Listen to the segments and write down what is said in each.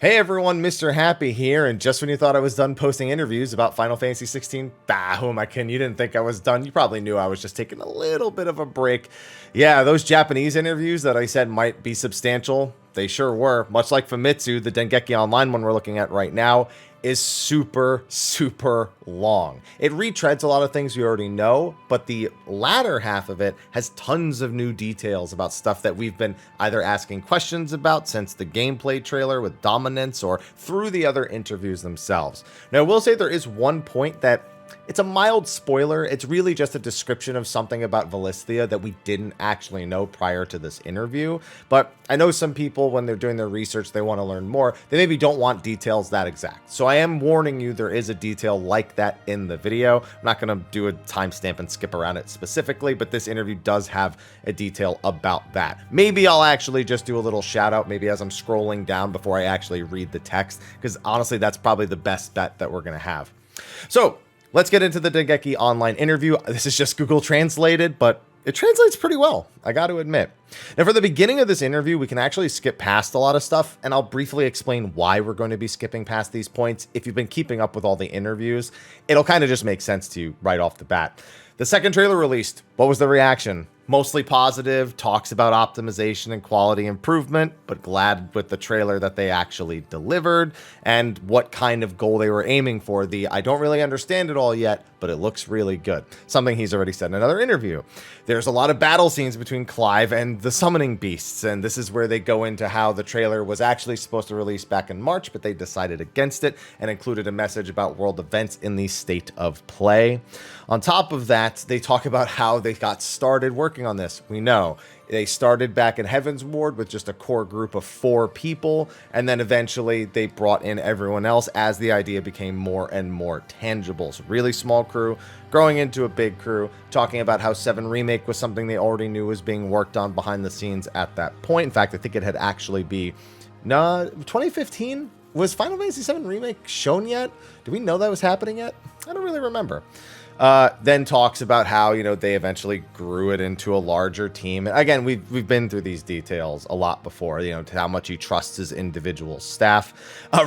Hey everyone, Mr. Happy here, and just when you thought I was done posting interviews about Final Fantasy 16, bah, who am I kidding? You didn't think I was done. You probably knew I was just taking a little bit of a break. Yeah, those Japanese interviews that I said might be substantial, they sure were. Much like Famitsu, the Dengeki Online one we're looking at right now is super, super long. It retreads a lot of things you already know, but the latter half of it has tons of new details about stuff that we've been either asking questions about since the gameplay trailer with Dominance or through the other interviews themselves. Now, I will say there is one point that it's a mild spoiler. It's really just a description of something about Valisthea that we didn't actually know prior to this interview. But I know some people, when they're doing their research, they want to learn more. They maybe don't want details that exact. So I am warning you, there is a detail like that in the video. I'm not going to do a timestamp and skip around it specifically, but this interview does have a detail about that. Maybe I'll actually just do a little shout out, maybe as I'm scrolling down before I actually read the text, because honestly, that's probably the best bet that we're going to have. So, let's get into the Dengeki Online interview. This is just Google translated, but it translates pretty well, I got to admit. Now, for the beginning of this interview, we can actually skip past a lot of stuff, and I'll briefly explain why we're going to be skipping past these points. If you've been keeping up with all the interviews, it'll kind of just make sense to you right off the bat. The second trailer released. What was the reaction? Mostly positive, talks about optimization and quality improvement, but glad with the trailer that they actually delivered and what kind of goal they were aiming for. I don't really understand it all yet, but it looks really good. Something he's already said in another interview. There's a lot of battle scenes between Clive and the summoning beasts, and this is where they go into how the trailer was actually supposed to release back in March, but they decided against it and included a message about world events in the state of play. On top of that, they talk about how they got started working on this. We know they started back in Heaven's Ward with just a core group of 4 people, and then eventually they brought in everyone else as the idea became more and more tangible. So really small crew growing into a big crew, talking about how 7 Remake was something they already knew was being worked on behind the scenes at that point. In fact, I think it had actually be 2015. Was Final Fantasy VII Remake shown yet? Do we know that was happening yet? I don't really remember. Then talks about how, they eventually grew it into a larger team. Again, we've been through these details a lot before, how much he trusts his individual staff.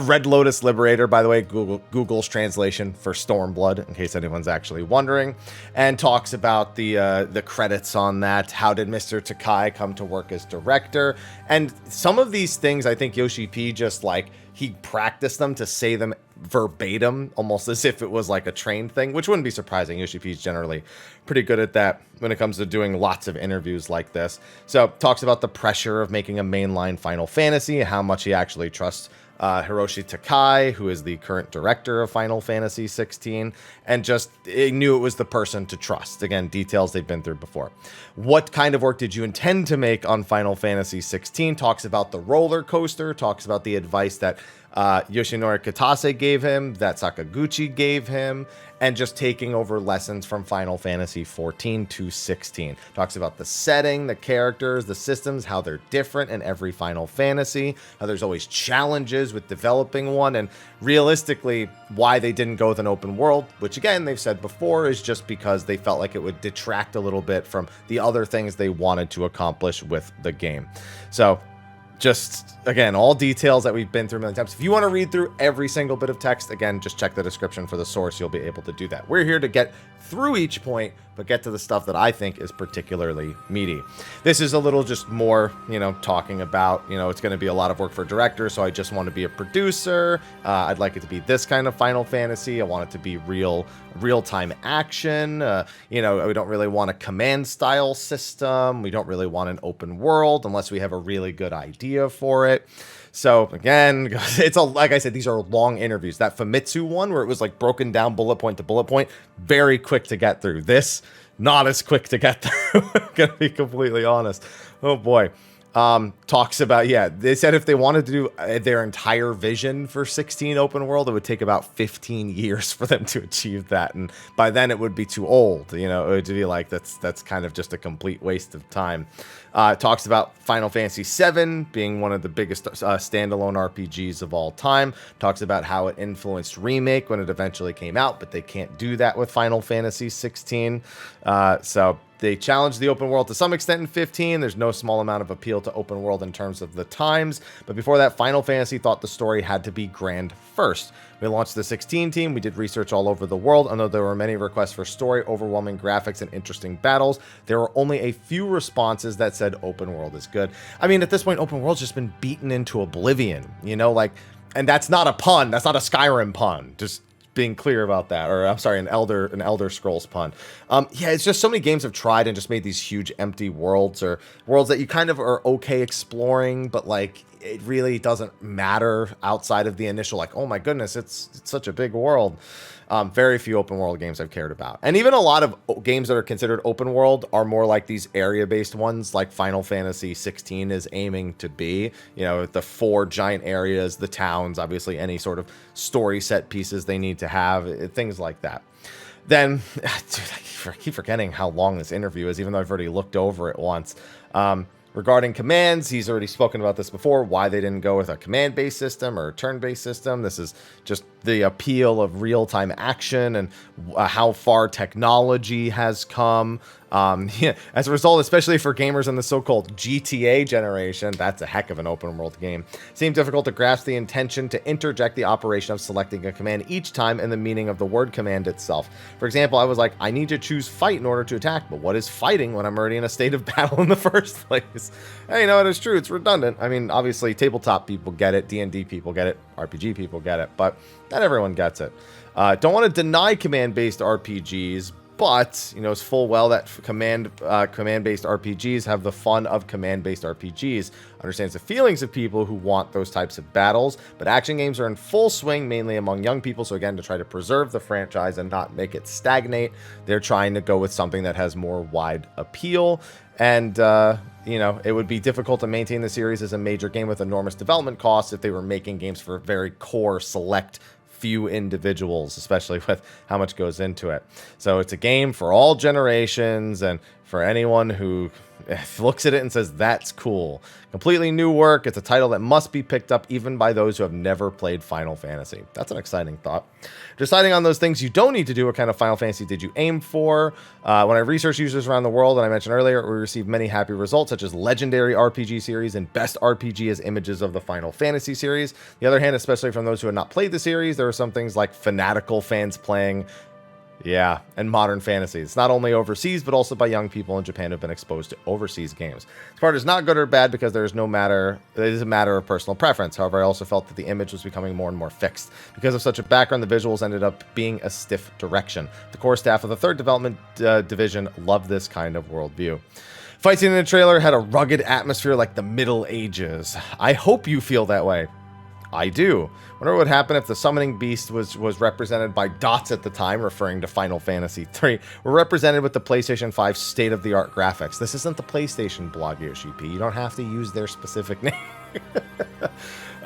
Red Lotus Liberator, by the way, Google's translation for Stormblood, in case anyone's actually wondering, and talks about the credits on that. How did Mr. Takai come to work as director? And some of these things, I think Yoshi-P just he practiced them to say them verbatim, almost as if it was like a trained thing, which wouldn't be surprising. Yoshi-P is generally pretty good at that when it comes to doing lots of interviews like this. So talks about the pressure of making a mainline Final Fantasy and how much he actually trusts Hiroshi Takai, who is the current director of Final Fantasy 16, and just knew it was the person to trust. Again, details they've been through before. What kind of work did you intend to make on Final Fantasy 16? Talks about the roller coaster, talks about the advice that Yoshinori Kitase gave him, that Sakaguchi gave him, and just taking over lessons from Final Fantasy 14 to 16. Talks about the setting, the characters, the systems, how they're different in every Final Fantasy, how there's always challenges with developing one, and realistically, why they didn't go with an open world, which again, they've said before, is just because they felt like it would detract a little bit from the other things they wanted to accomplish with the game. So, just, again, all details that we've been through many times. If you want to read through every single bit of text, again, just check the description for the source. You'll be able to do that. We're here to get through each point, but get to the stuff that I think is particularly meaty. This is a little just more, talking about, it's going to be a lot of work for a director, so I just want to be a producer. I'd like it to be this kind of Final Fantasy. I want it to be real-time action. We don't really want a command style system. We don't really want an open world unless we have a really good idea for it. So again, like I said, these are long interviews. That Famitsu one, where it was broken down bullet point to bullet point, very quick to get through. This, not as quick to get through. I'm gonna be completely honest. Oh boy. Talks about, they said if they wanted to do their entire vision for 16 open world, it would take about 15 years for them to achieve that. And by then it would be too old, it would be like, that's kind of just a complete waste of time. Talks about Final Fantasy VII being one of the biggest standalone RPGs of all time. Talks about how it influenced Remake when it eventually came out, but they can't do that with Final Fantasy 16. So They challenged the open world to some extent in 15. There's no small amount of appeal to open world in terms of the times. But before that, Final Fantasy thought the story had to be grand first. We launched the 16 team. We did research all over the world. Although there were many requests for story, overwhelming graphics, and interesting battles, there were only a few responses that said open world is good. I mean, at this point, open world's just been beaten into oblivion, you know, like, and that's not a pun. That's not a Skyrim pun. Just being clear about that, or I'm sorry, an Elder Scrolls pun. Yeah, it's just so many games have tried and just made these huge empty worlds, or worlds that you kind of are okay exploring, but like it really doesn't matter outside of the initial, like, oh my goodness, it's such a big world. Very few open world games I've cared about. And even a lot of games that are considered open world are more like these area-based ones, like Final Fantasy 16 is aiming to be. You know, the 4 giant areas, the towns, obviously any sort of story set pieces they need to have, things like that. Then, dude, I keep forgetting how long this interview is, even though I've already looked over it once. Regarding commands, he's already spoken about this before, why they didn't go with a command-based system or a turn-based system. This is just the appeal of real-time action and how far technology has come. Yeah, as a result, especially for gamers in the so-called GTA generation, that's a heck of an open-world game. It seemed difficult to grasp the intention to interject the operation of selecting a command each time and the meaning of the word command itself. For example, I was like, I need to choose fight in order to attack, but what is fighting when I'm already in a state of battle in the first place? Hey, you know, it is true. It's redundant. I mean, obviously, tabletop people get it, D&D people get it, RPG people get it, but not everyone gets it. Don't want to deny command-based RPGs, but, you know, it's full well that command-based RPGs have the fun of command-based RPGs. Understands the feelings of people who want those types of battles, but action games are in full swing, mainly among young people. So again, to try to preserve the franchise and not make it stagnate, they're trying to go with something that has more wide appeal. And, you know, it would be difficult to maintain the series as a major game with enormous development costs if they were making games for very core, select few individuals, especially with how much goes into it. So it's a game for all generations and for anyone who looks at it and says, that's cool. Completely new work. It's a title that must be picked up even by those who have never played Final Fantasy. That's an exciting thought. Deciding on those things you don't need to do, what kind of Final Fantasy did you aim for? When I researched users around the world, and I mentioned earlier, we received many happy results, such as Legendary RPG series and Best RPG as images of the Final Fantasy series. On the other hand, especially from those who had not played the series, there were some things like fanatical fans playing, yeah, and modern fantasy. It's not only overseas, but also by young people in Japan who have been exposed to overseas games. This part is not good or bad because it is a matter of personal preference. However, I also felt that the image was becoming more and more fixed. Because of such a background, the visuals ended up being a stiff direction. The core staff of the 3rd development division loved this kind of worldview. Fight scene in the trailer had a rugged atmosphere like the Middle Ages. I hope you feel that way. I do. Wonder what would happen if the summoning beast was represented by dots at the time, referring to Final Fantasy III, were represented with the PlayStation 5 state-of-the-art graphics. This isn't the PlayStation blog, Yoshi-P. You don't have to use their specific name.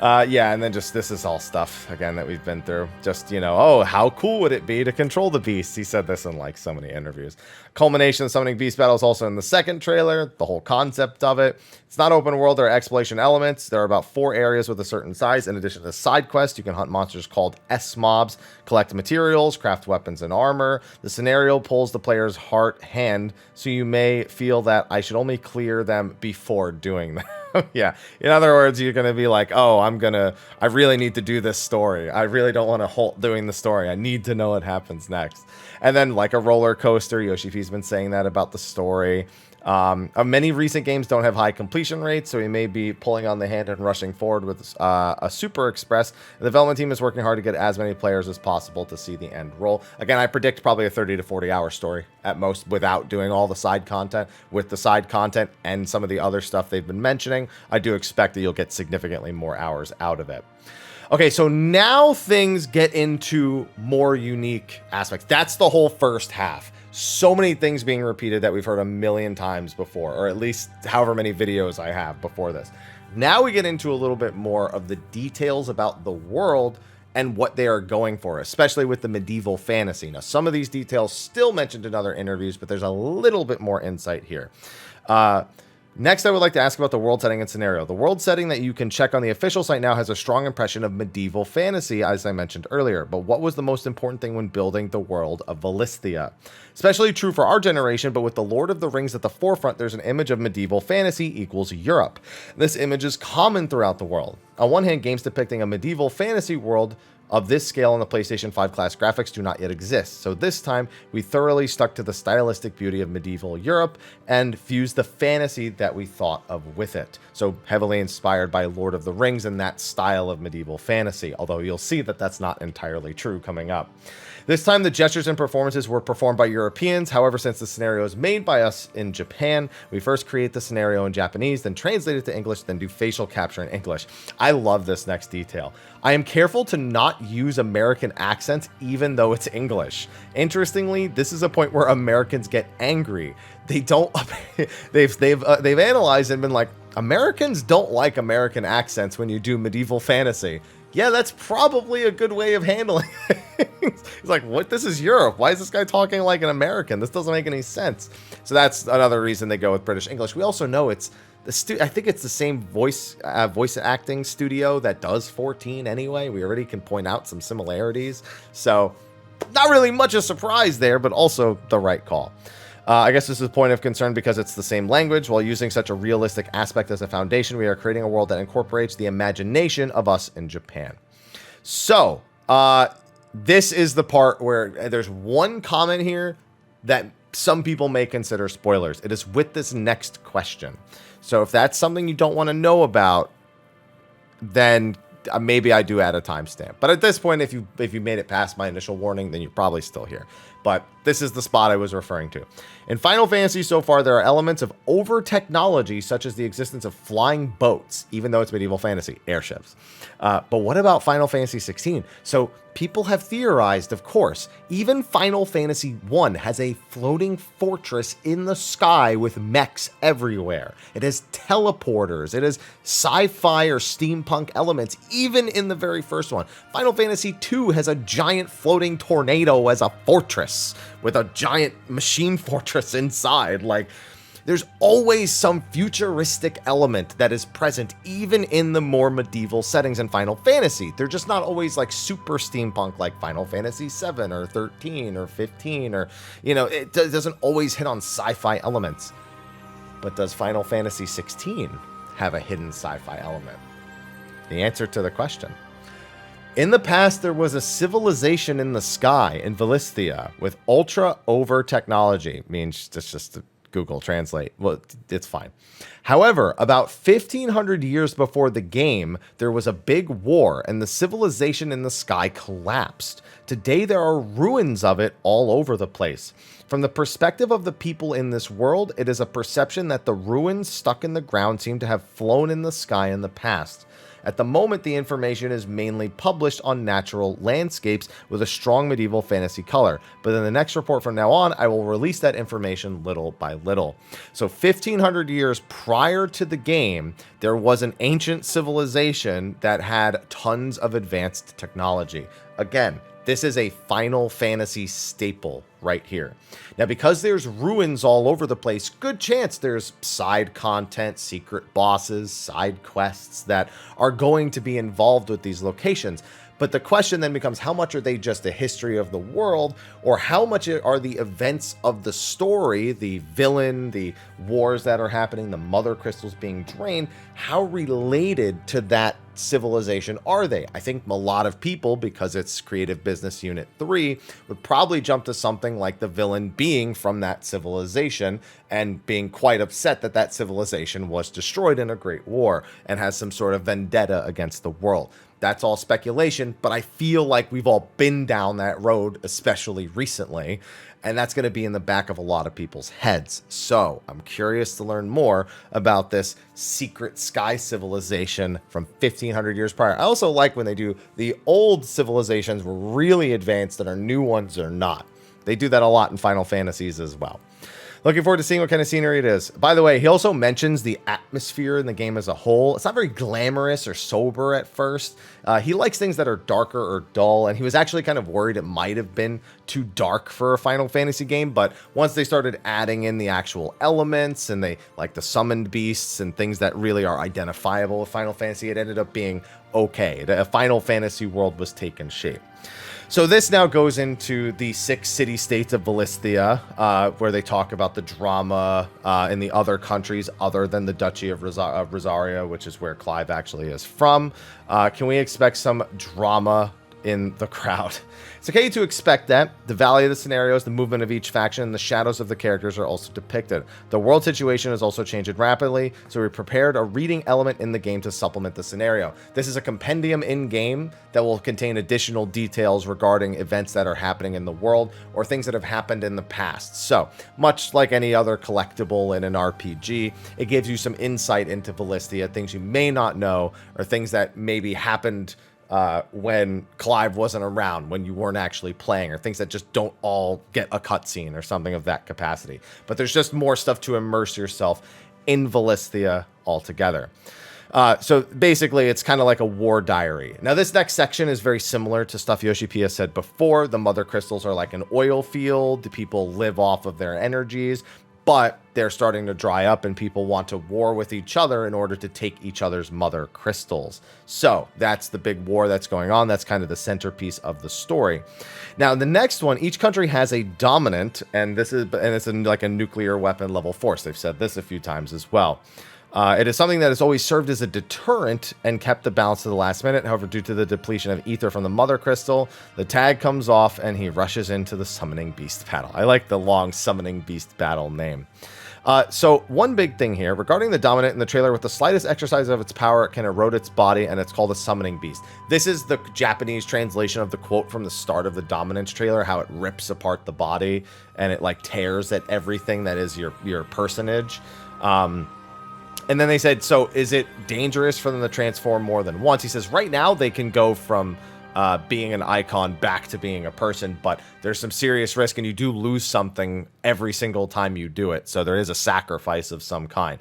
Yeah, and then just, this is all stuff, again, that we've been through. Just, you know, oh, how cool would it be to control the beast? He said this in, like, so many interviews. Culmination of the Summoning Beast battle is also in the 2nd trailer, the whole concept of it. It's not open world, there are exploration elements. There are about 4 areas with a certain size. In addition to side quests, you can hunt monsters called S-mobs, collect materials, craft weapons and armor. The scenario pulls the player's heart hand, so you may feel that I should only clear them before doing that. Yeah. In other words, you're going to be like, oh, I really need to do this story. I really don't want to halt doing the story. I need to know what happens next. And then like a roller coaster, Yoshi-P's been saying that about the story. Many recent games don't have high completion rates, so we may be pulling on the hand and rushing forward with a super express. The development team is working hard to get as many players as possible to see the end roll. Again, I predict probably a 30 to 40 hour story at most without doing all the side content. With the side content and some of the other stuff they've been mentioning, I do expect that you'll get significantly more hours out of it. Okay, so now things get into more unique aspects. That's the whole first half. So many things being repeated that we've heard a million times before, or at least however many videos I have before this. Now we get into a little bit more of the details about the world and what they are going for, especially with the medieval fantasy. Now, some of these details still mentioned in other interviews, but there's a little bit more insight here. Next, I would like to ask about the world setting and scenario. The world setting that you can check on the official site now has a strong impression of medieval fantasy, as I mentioned earlier. But what was the most important thing when building the world of Valisthea? Especially true for our generation, but with the Lord of the Rings at the forefront, there's an image of medieval fantasy equals Europe. This image is common throughout the world. On one hand, games depicting a medieval fantasy world of this scale on the PlayStation 5 class graphics do not yet exist, so this time we thoroughly stuck to the stylistic beauty of medieval Europe and fused the fantasy that we thought of with it. So heavily inspired by Lord of the Rings and that style of medieval fantasy, although you'll see that that's not entirely true coming up. This time, the gestures and performances were performed by Europeans. However, since the scenario is made by us in Japan, we first create the scenario in Japanese, then translate it to English, then do facial capture in English. I love this next detail. I am careful to not use American accents, even though it's English. Interestingly, this is a point where Americans get angry. They don't. They've analyzed and been like, Americans don't like American accents when you do medieval fantasy. Yeah, that's probably a good way of handling it. He's like, what? This is Europe. Why is this guy talking like an American? This doesn't make any sense. So that's another reason they go with British English. We also know it's I think it's the same voice acting studio that does 14 anyway. We already can point out some similarities. So not really much a surprise there, but also the right call. I guess this is a point of concern because it's the same language. While using such a realistic aspect as a foundation, we are creating a world that incorporates the imagination of us in Japan. So, this is the part where there's one comment here that some people may consider spoilers. It is with this next question. So if that's something you don't want to know about, then maybe I do add a timestamp. But at this point, if you made it past my initial warning, then you're probably still here. But this is the spot I was referring to. In Final Fantasy so far, there are elements of over-technology, such as the existence of flying boats, even though it's medieval fantasy, airships. But what about Final Fantasy 16? So people have theorized, of course, even Final Fantasy 1 has a floating fortress in the sky with mechs everywhere. It has teleporters. It has sci-fi or steampunk elements, even in the very first one. Final Fantasy 2 has a giant floating tornado as a fortress with a giant machine fortress inside. Like, there's always some futuristic element that is present even in the more medieval settings in Final Fantasy. They're just not always like super steampunk like Final Fantasy 7 or 13 or 15 or, you know, it doesn't always hit on sci-fi elements. But does Final Fantasy 16 have a hidden sci-fi element? The answer to the question. In the past, there was a civilization in the sky in Valisthea with ultra over technology. Means just to Google Translate. Well, it's fine. However, about 1500 years before the game, there was a big war and the civilization in the sky collapsed. Today, there are ruins of it all over the place. From the perspective of the people in this world, it is a perception that the ruins stuck in the ground seem to have flown in the sky in the past. At the moment, the information is mainly published on natural landscapes with a strong medieval fantasy color. But in the next report from now on, I will release that information little by little. So 1500 years prior to the game, there was an ancient civilization that had tons of advanced technology. Again, this is a Final Fantasy staple right here. Now, because there's ruins all over the place, good chance there's side content, secret bosses, side quests that are going to be involved with these locations. But the question then becomes, how much are they just a history of the world, or how much are the events of the story, the villain, the wars that are happening, the mother crystals being drained, how related to that civilization are they? I think a lot of people, because it's Creative Business Unit 3, would probably jump to something like the villain being from that civilization and being quite upset that that civilization was destroyed in a great war and has some sort of vendetta against the world. That's all speculation, but I feel like we've all been down that road, especially recently, and that's going to be in the back of a lot of people's heads. So I'm curious to learn more about this secret sky civilization from 1500 years prior. I also like when they do the old civilizations were really advanced and our new ones are not. They do that a lot in Final Fantasies as well. Looking forward to seeing what kind of scenery it is. By the way, he also mentions the atmosphere in the game as a whole. It's not very glamorous or sober at first. He likes things that are darker or dull, and he was actually kind of worried it might have been too dark for a Final Fantasy game, but once they started adding in the actual elements and they like the summoned beasts and things that really are identifiable with Final Fantasy, it ended up being okay. A Final Fantasy world was taking shape. So this now goes into the 6 city-states of Valisthea, where they talk about the drama in the other countries other than the Duchy of Rosaria, which is where Clive actually is from. Can we expect some drama in the crowd? It's okay to expect that. The value of the scenarios, the movement of each faction, and the shadows of the characters are also depicted. The world situation is also changing rapidly, so we prepared a reading element in the game to supplement the scenario. This is a compendium in-game that will contain additional details regarding events that are happening in the world or things that have happened in the past. So, much like any other collectible in an RPG, it gives you some insight into Valisthea, things you may not know, or things that maybe happened when Clive wasn't around, when you weren't actually playing, or things that just don't all get a cutscene or something of that capacity. But there's just more stuff to immerse yourself in Valisthea altogether. So basically, it's kind of like a war diary. Now, this next section is very similar to stuff Yoshi-P has said before. The mother crystals are like an oil field. The people live off of their energies, but they're starting to dry up and people want to war with each other in order to take each other's mother crystals. So that's the big war that's going on. That's kind of the centerpiece of the story. Now, the next one, each country has a dominant, and it's like a nuclear weapon level force. They've said this a few times as well. It is something that has always served as a deterrent and kept the balance to the last minute. However, due to the depletion of ether from the mother crystal, the tag comes off and he rushes into the summoning beast battle. I like the long summoning beast battle name. So one big thing here regarding the dominant in the trailer, with the slightest exercise of its power, it can erode its body, and it's called a summoning beast. This is the Japanese translation of the quote from the start of the dominance trailer, how it rips apart the body and it like tears at everything that is your personage. And then they said, so is it dangerous for them to transform more than once? He says right now they can go from being an icon back to being a person, but there's some serious risk and you do lose something every single time you do it. So there is a sacrifice of some kind.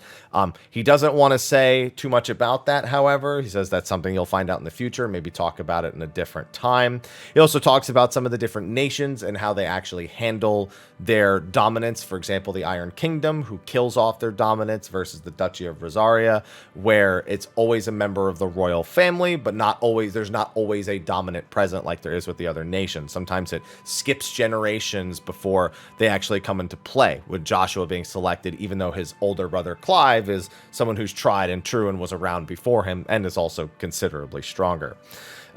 He doesn't want to say too much about that, however. He says that's something you'll find out in the future, maybe talk about it in a different time. He also talks about some of the different nations and how they actually handle their dominance. For example, the Iron Kingdom, who kills off their dominance, versus the Duchy of Rosaria, where it's always a member of the royal family, but there's not always a dominant present like there is with the other nations. Sometimes it skips generations before they actually come into play, with Joshua being selected, even though his older brother Clive is someone who's tried and true and was around before him and is also considerably stronger.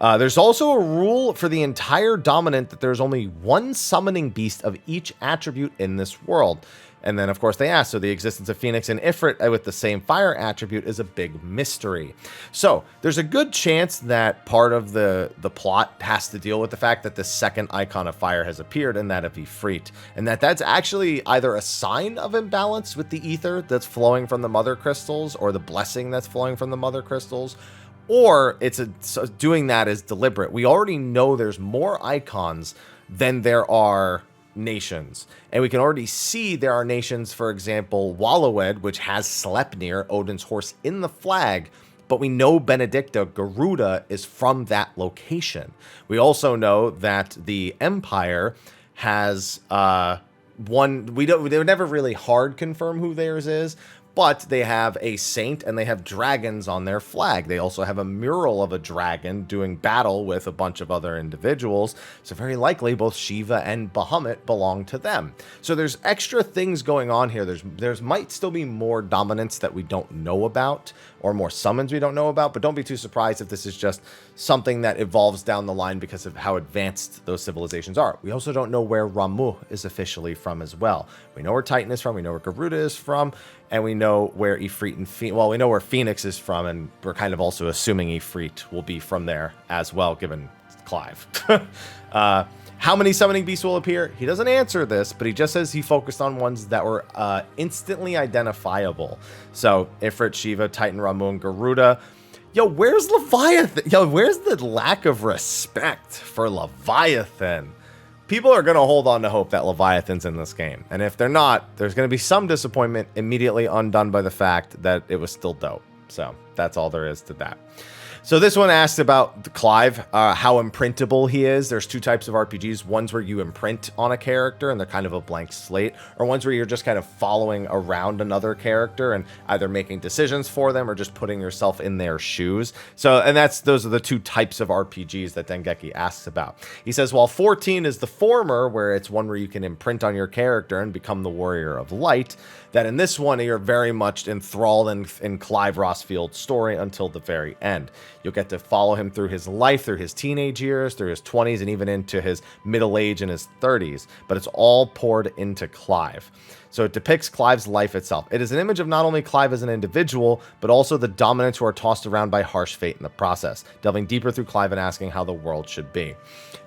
There's also a rule for the entire dominant that there's only one summoning beast of each attribute in this world. And then, of course, they ask, so the existence of Phoenix and Ifrit with the same fire attribute is a big mystery. So there's a good chance that part of the plot has to deal with the fact that the second icon of fire has appeared, and that of Ifrit, and that's actually either a sign of imbalance with the ether that's flowing from the mother crystals, or the blessing that's flowing from the mother crystals, or so doing that is deliberate. We already know there's more icons than there are nations, and we can already see there are nations, for example, Wallowed, which has Sleipnir, Odin's horse, in the flag, but we know Benedicta, Garuda, is from that location. We also know that the Empire has they never really hard confirm who theirs is, but they have a saint and they have dragons on their flag. They also have a mural of a dragon doing battle with a bunch of other individuals. So very likely both Shiva and Bahamut belong to them. So there's extra things going on here. There's might still be more dominance that we don't know about, or more summons we don't know about, but don't be too surprised if this is just something that evolves down the line because of how advanced those civilizations are. We also don't know where Ramuh is officially from as well. We know where Titan is from, we know where Garuda is from, and we know where Ifrit and we know where Phoenix is from, and we're kind of also assuming Ifrit will be from there as well, given Clive. How many summoning beasts will appear? He doesn't answer this, but he just says he focused on ones that were instantly identifiable. So Ifrit, Shiva, Titan, Ramuh, and Garuda. Yo, where's Leviathan? Yo, where's the lack of respect for Leviathan? people are going to hold on to hope that Leviathan's in this game. And if they're not, there's going to be some disappointment immediately undone by the fact that it was still dope. So that's all there is to that. So this one asked about Clive, how imprintable he is. There's two types of RPGs. Ones where you imprint on a character and they're kind of a blank slate, or ones where you're just kind of following around another character and either making decisions for them or just putting yourself in their shoes. So, and those are the two types of RPGs that Dengeki asks about. He says, while 14 is the former, where it's one where you can imprint on your character and become the warrior of light, that in this one, you're very much enthralled in Clive Rossfield's story until the very end. You'll get to follow him through his life, through his teenage years, through his 20s, and even into his middle age and his 30s. But it's all poured into Clive. So it depicts Clive's life itself. It is an image of not only Clive as an individual, but also the dominants who are tossed around by harsh fate in the process, delving deeper through Clive and asking how the world should be.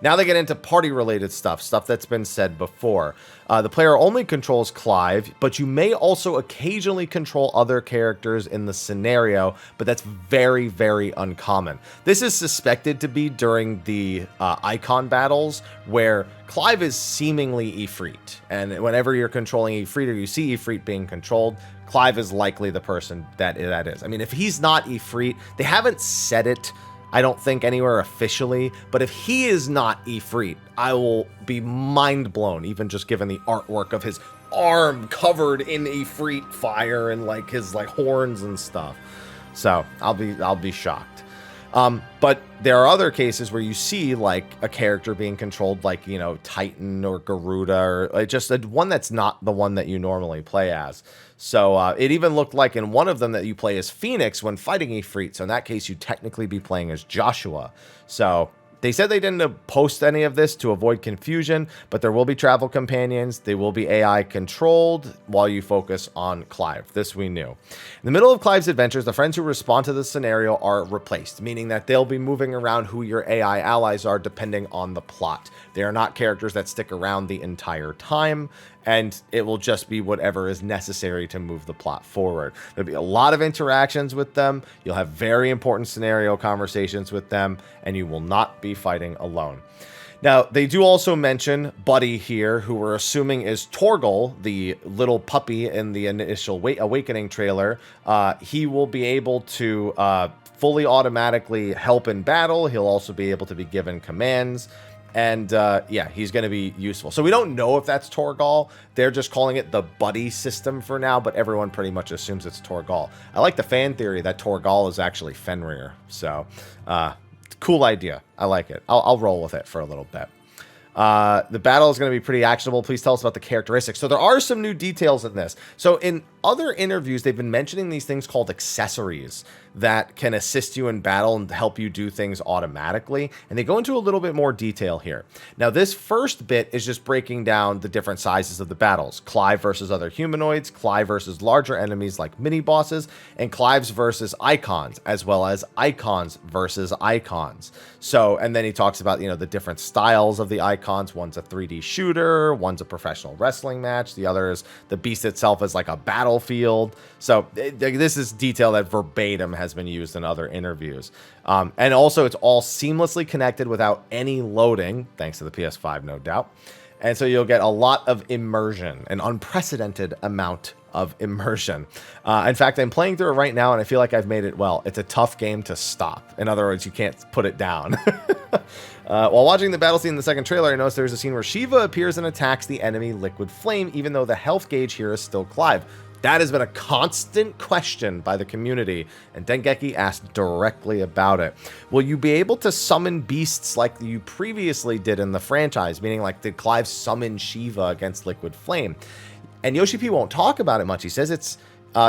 Now they get into party-related stuff that's been said before. The player only controls Clive, but you may also occasionally control other characters in the scenario, but that's very, very uncommon. This is suspected to be during the icon battles, where Clive is seemingly Ifrit, and whenever you're controlling Ifrit or you see Ifrit being controlled, Clive is likely the person that is. I mean, if he's not Ifrit, they haven't said it, I don't think, anywhere officially, but if he is not Ifrit, I will be mind blown, even just given the artwork of his arm covered in Ifrit fire and like his like horns and stuff. So I'll be shocked. But there are other cases where you see like a character being controlled, like, you know, Titan or Garuda, or just one that's not the one that you normally play as. So it even looked like in one of them that you play as Phoenix when fighting Ifrit. So in that case, you'd technically be playing as Joshua. So they said they didn't post any of this to avoid confusion, but there will be travel companions. They will be AI controlled while you focus on Clive. This we knew. In the middle of Clive's adventures, the friends who respond to the scenario are replaced, meaning that they'll be moving around who your AI allies are depending on the plot. They are not characters that stick around the entire time, and it will just be whatever is necessary to move the plot forward. There'll be a lot of interactions with them. You'll have very important scenario conversations with them, and you will not be fighting alone. Now, they do also mention Buddy here, who we're assuming is Torgal, the little puppy in the initial Awakening trailer. He will be able to fully automatically help in battle. He'll also be able to be given commands. And yeah, he's going to be useful. So we don't know if that's Torgal. They're just calling it the Buddy system for now, but everyone pretty much assumes it's Torgal. I like the fan theory that Torgal is actually Fenrir. So cool idea. I like it. I'll roll with it for a little bit. The battle is going to be pretty actionable. Please tell us about the characteristics. So there are some new details in this. So in other interviews, they've been mentioning these things called accessories that can assist you in battle and help you do things automatically. And they go into a little bit more detail here. Now, this first bit is just breaking down the different sizes of the battles. Clive versus other humanoids, Clive versus larger enemies like mini-bosses, and Clive's versus icons, as well as icons versus icons. So, and then he talks about, you know, the different styles of the icons. One's a 3D shooter, one's a professional wrestling match, the other is the beast itself is like a battlefield. So this is detail that verbatim has been used in other interviews. And also it's all seamlessly connected without any loading, thanks to the PS5, no doubt. And so you'll get a lot of immersion, an unprecedented amount of immersion. In fact, I'm playing through it right now and I feel like I've made it well. It's a tough game to stop. In other words, you can't put it down. While watching the battle scene in the second trailer, I noticed there's a scene where Shiva appears and attacks the enemy Liquid Flame, even though the health gauge here is still Clive. That has been a constant question by the community, and Dengeki asked directly about it. Will you be able to summon beasts like you previously did in the franchise, meaning like did Clive summon Shiva against Liquid Flame? And Yoshi-P won't talk about it much. He says it's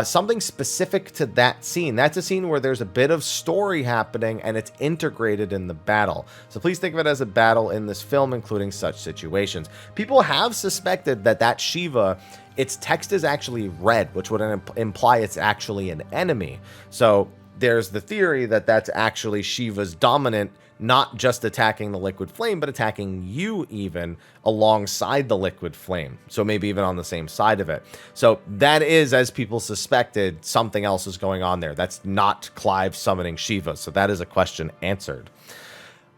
something specific to that scene. That's a scene where there's a bit of story happening and it's integrated in the battle. So please think of it as a battle in this film, including such situations. People have suspected that Shiva, its text is actually red, which would imply it's actually an enemy. So there's the theory that that's actually Shiva's dominant, not just attacking the Liquid Flame, but attacking you even alongside the Liquid Flame. So maybe even on the same side of it. So that is, as people suspected, something else is going on there. That's not Clive summoning Shiva. So that is a question answered.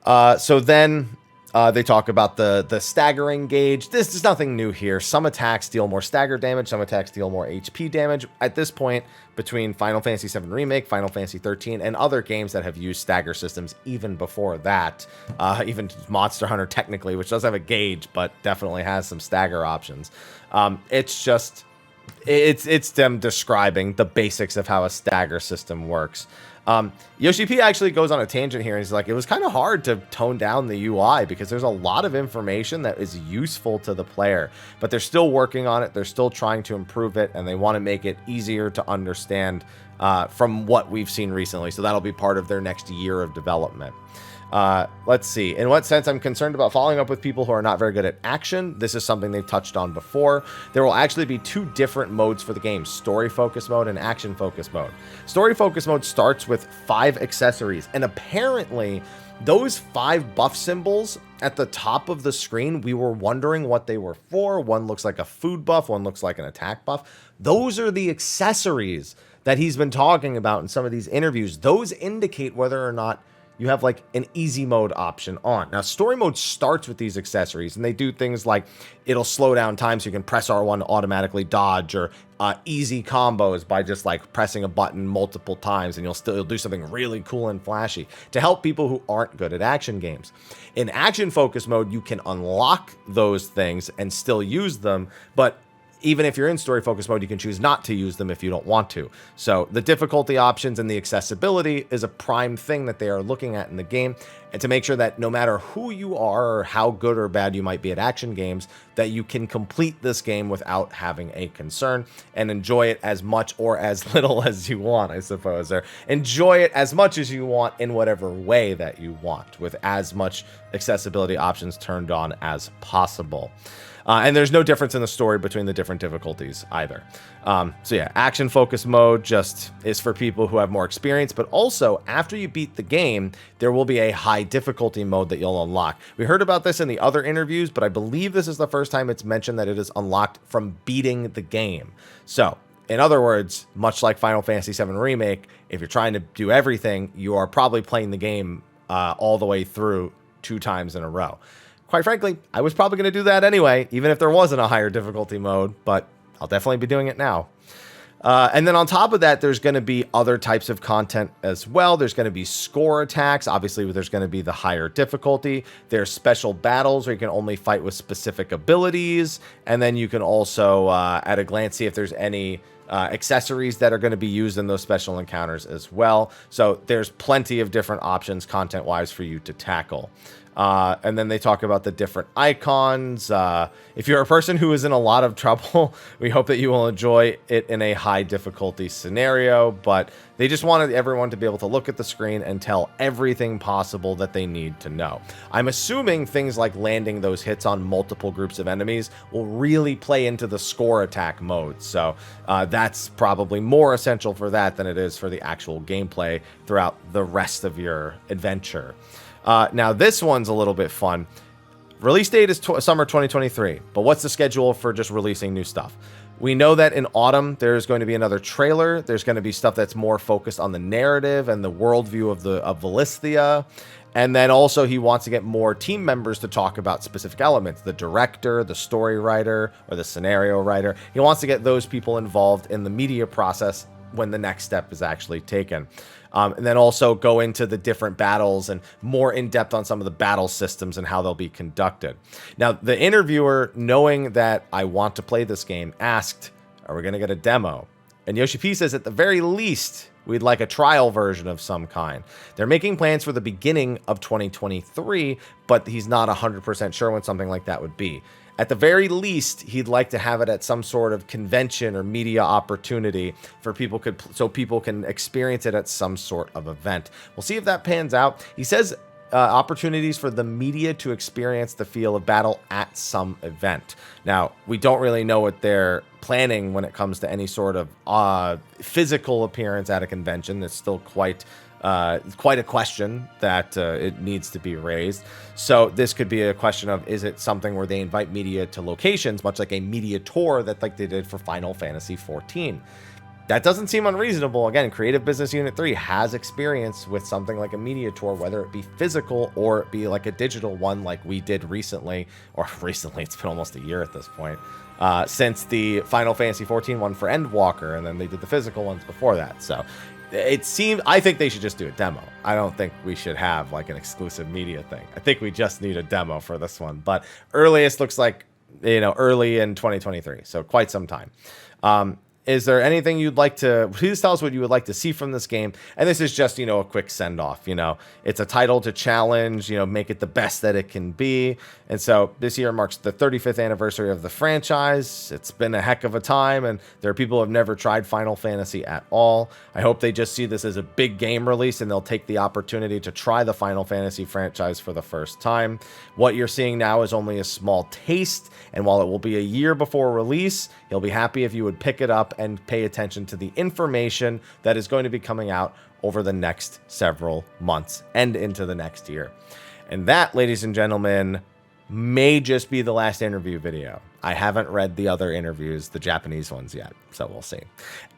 So then They talk about the staggering gauge. This is nothing new here. Some attacks deal more stagger damage. Some attacks deal more HP damage. At this point, between Final Fantasy VII Remake, Final Fantasy 13, and other games that have used stagger systems even before that, even Monster Hunter technically, which does have a gauge, but definitely has some stagger options. It's them describing the basics of how a stagger system works. Yoshi-P actually goes on a tangent here, and he's like, it was kind of hard to tone down the UI because there's a lot of information that is useful to the player, but they're still working on it. They're still trying to improve it, and they want to make it easier to understand from what we've seen recently. So that'll be part of their next year of development. Let's see. In what sense I'm concerned about following up with people who are not very good at action? This is something they've touched on before. There will actually be 2 different modes for the game, story focus mode and action focus mode. Story focus mode starts with 5 accessories, and apparently those 5 buff symbols at the top of the screen, we were wondering what they were for. One looks like a food buff, one looks like an attack buff. Those are the accessories that he's been talking about in some of these interviews. Those indicate whether or not you have like an easy mode option on. Now, story mode starts with these accessories, and they do things like it'll slow down time so you can press R1 to automatically dodge, or easy combos by just like pressing a button multiple times, and you'll do something really cool and flashy to help people who aren't good at action games. In action focus mode, you can unlock those things and still use them, but even if you're in story focus mode, you can choose not to use them if you don't want to. So the difficulty options and the accessibility is a prime thing that they are looking at in the game, and to make sure that no matter who you are or how good or bad you might be at action games, that you can complete this game without having a concern and enjoy it as much or as little as you want, I suppose, or enjoy it as much as you want in whatever way that you want, with as much accessibility options turned on as possible. And there's no difference in the story between the different difficulties either. So yeah, action focus mode just is for people who have more experience, but also after you beat the game, there will be a high difficulty mode that you'll unlock. We heard about this in the other interviews, but I believe this is the first time it's mentioned that it is unlocked from beating the game. So in other words, much like Final Fantasy VII Remake, if you're trying to do everything, you are probably playing the game all the way through 2 times in a row. Quite frankly, I was probably going to do that anyway, even if there wasn't a higher difficulty mode, but I'll definitely be doing it now. And then on top of that, there's going to be other types of content as well. There's going to be score attacks. Obviously, there's going to be the higher difficulty. There's special battles where you can only fight with specific abilities. And then you can also, at a glance, see if there's any accessories that are going to be used in those special encounters as well. So there's plenty of different options content-wise for you to tackle. And then they talk about the different icons. If you're a person who is in a lot of trouble, we hope that you will enjoy it in a high difficulty scenario. But they just wanted everyone to be able to look at the screen and tell everything possible that they need to know. I'm assuming things like landing those hits on multiple groups of enemies will really play into the score attack mode. So that's probably more essential for that than it is for the actual gameplay throughout the rest of your adventure. Now, this one's a little bit fun. Release date is summer 2023, but what's the schedule for just releasing new stuff? We know that in autumn, there's going to be another trailer. There's going to be stuff that's more focused on the narrative and the worldview of Valisthea. And then also he wants to get more team members to talk about specific elements, the director, the story writer, or the scenario writer. He wants to get those people involved in the media process when the next step is actually taken. And then also go into the different battles and more in depth on some of the battle systems and how they'll be conducted. Now, the interviewer, knowing that I want to play this game, asked, are we going to get a demo? And Yoshi-P says, at the very least, we'd like a trial version of some kind. They're making plans for the beginning of 2023, but he's not 100% sure when something like that would be. At the very least, he'd like to have it at some sort of convention or media opportunity for people so people can experience it at some sort of event. We'll see if that pans out. He says opportunities for the media to experience the feel of battle at some event. Now, we don't really know what they're planning when it comes to any sort of physical appearance at a convention. It's still quite a question that it needs to be raised. So this could be a question of, is it something where they invite media to locations, much like a media tour that like they did for Final Fantasy 14? that doesn't seem unreasonable. Again, Creative Business Unit 3 has experience with something like a media tour, whether it be physical or it be like a digital one like we did recently, or recently, it's been almost a year at this point, since the Final Fantasy 14 one for Endwalker, and then they did the physical ones before that. So it seems, I think they should just do a demo. I don't think we should have like an exclusive media thing. I think we just need a demo for this one. But earliest looks like, you know, early in 2023. So quite some time. Is there anything you'd like to, please tell us what you would like to see from this game? And this is just, you know, a quick send off, you know, it's a title to challenge, you know, make it the best that it can be. And so this year marks the 35th anniversary of the franchise. It's been a heck of a time, and there are people who have never tried Final Fantasy at all. I hope they just see this as a big game release and they'll take the opportunity to try the Final Fantasy franchise for the first time. What you're seeing now is only a small taste, and while it will be a year before release, you'll be happy if you would pick it up and pay attention to the information that is going to be coming out over the next several months and into the next year. And that, ladies and gentlemen, may just be the last interview video. I haven't read the other interviews, the Japanese ones yet, so we'll see.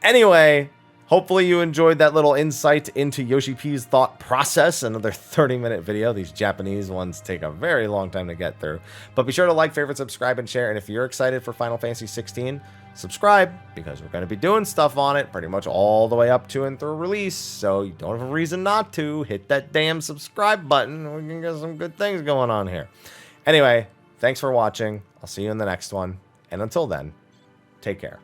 Anyway, hopefully you enjoyed that little insight into Yoshi-P's thought process. Another 30-minute video. These Japanese ones take a very long time to get through. But be sure to like, favorite, subscribe, and share. And if you're excited for Final Fantasy 16, subscribe, because we're going to be doing stuff on it pretty much all the way up to and through release. So you don't have a reason not to. Hit that damn subscribe button. We can get some good things going on here. Anyway, thanks for watching. I'll see you in the next one. And until then, take care.